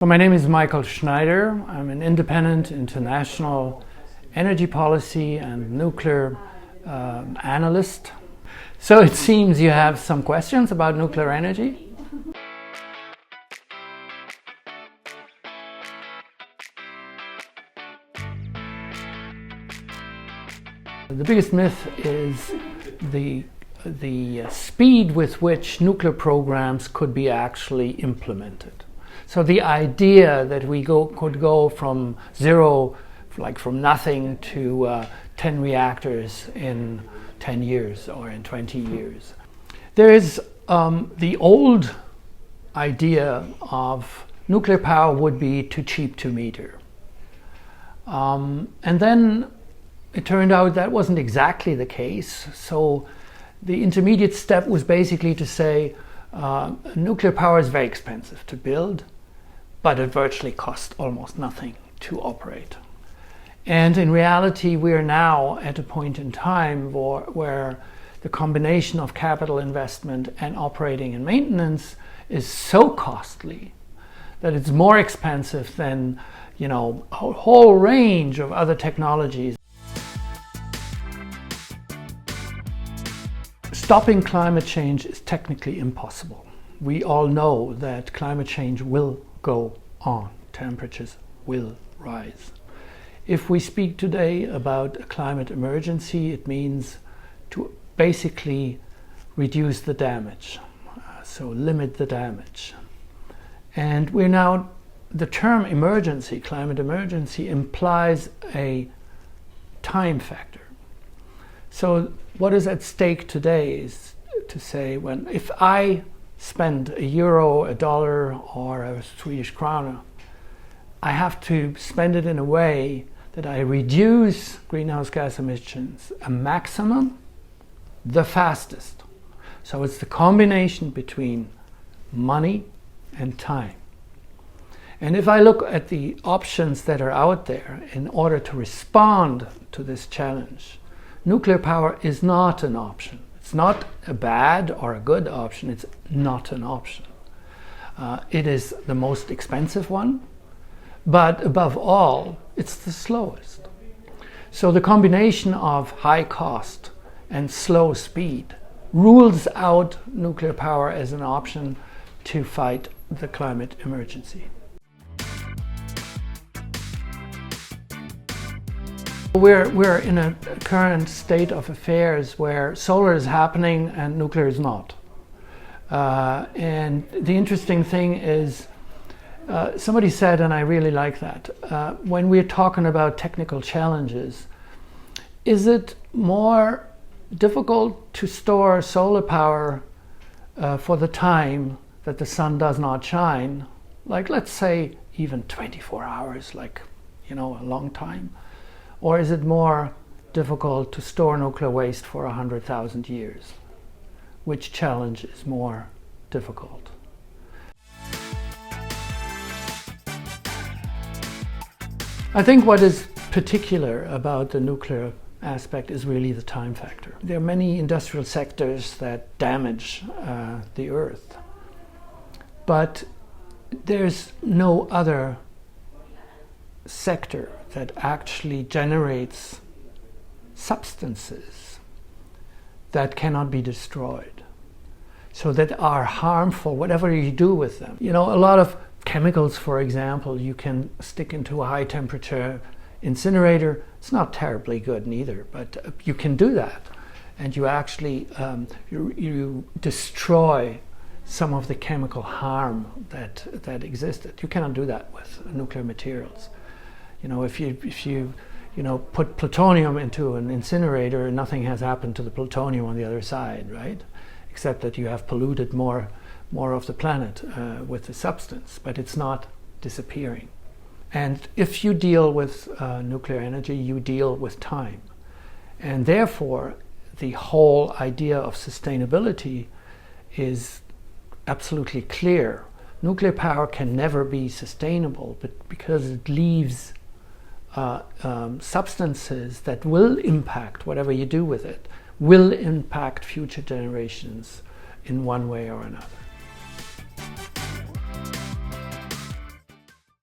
So my name is Mycle Schneider. I'm an independent international energy policy and nuclear analyst. So it seems you have some questions about nuclear energy. The biggest myth is the speed with which nuclear programs could be actually implemented. So the idea that we could go from zero, like from nothing, to 10 reactors in 10 years or in 20 years. There is the old idea of nuclear power would be too cheap to meter. And then it turned out that wasn't exactly the case. So the intermediate step was basically to say nuclear power is very expensive to build, but it virtually costs almost nothing to operate. And in reality, we are now at a point in time where the combination of capital investment and operating and maintenance is so costly that it's more expensive than, a whole range of other technologies. Stopping climate change is technically impossible. We all know that climate change will go on. Temperatures will rise. If we speak today about a climate emergency, it means to basically reduce the damage, so limit the damage. And the term emergency, climate emergency, implies a time factor. So what is at stake today is to say, if I spend €1, $1, or a Swedish krona, I have to spend it in a way that I reduce greenhouse gas emissions a maximum, the fastest. So it's the combination between money and time. And if I look at the options that are out there in order to respond to this challenge, nuclear power is not an option. It's not a bad or a good option, it's not an option. It is the most expensive one, but above all, it's the slowest. So the combination of high cost and slow speed rules out nuclear power as an option to fight the climate emergency. We're in a current state of affairs where solar is happening and nuclear is not. And the interesting thing is, somebody said, and I really like that, when we're talking about technical challenges, is it more difficult to store solar power for the time that the sun does not shine, like let's say even 24 hours, like, a long time? Or is it more difficult to store nuclear waste for 100,000 years? Which challenge is more difficult? I think what is particular about the nuclear aspect is really the time factor. There are many industrial sectors that damage the earth, but there's no other sector that actually generates substances that cannot be destroyed, so that are harmful, whatever you do with them. A lot of chemicals, for example, you can stick into a high temperature incinerator. It's not terribly good neither, but you can do that, and you actually you destroy some of the chemical harm that existed. You cannot do that with nuclear materials. If you put plutonium into an incinerator, nothing has happened to the plutonium on the other side, right? Except that you have polluted more of the planet with the substance, but it's not disappearing. And if you deal with nuclear energy, you deal with time. And therefore, the whole idea of sustainability is absolutely clear. Nuclear power can never be sustainable, but because it leaves substances that will impact, whatever you do with it, will impact future generations in one way or another.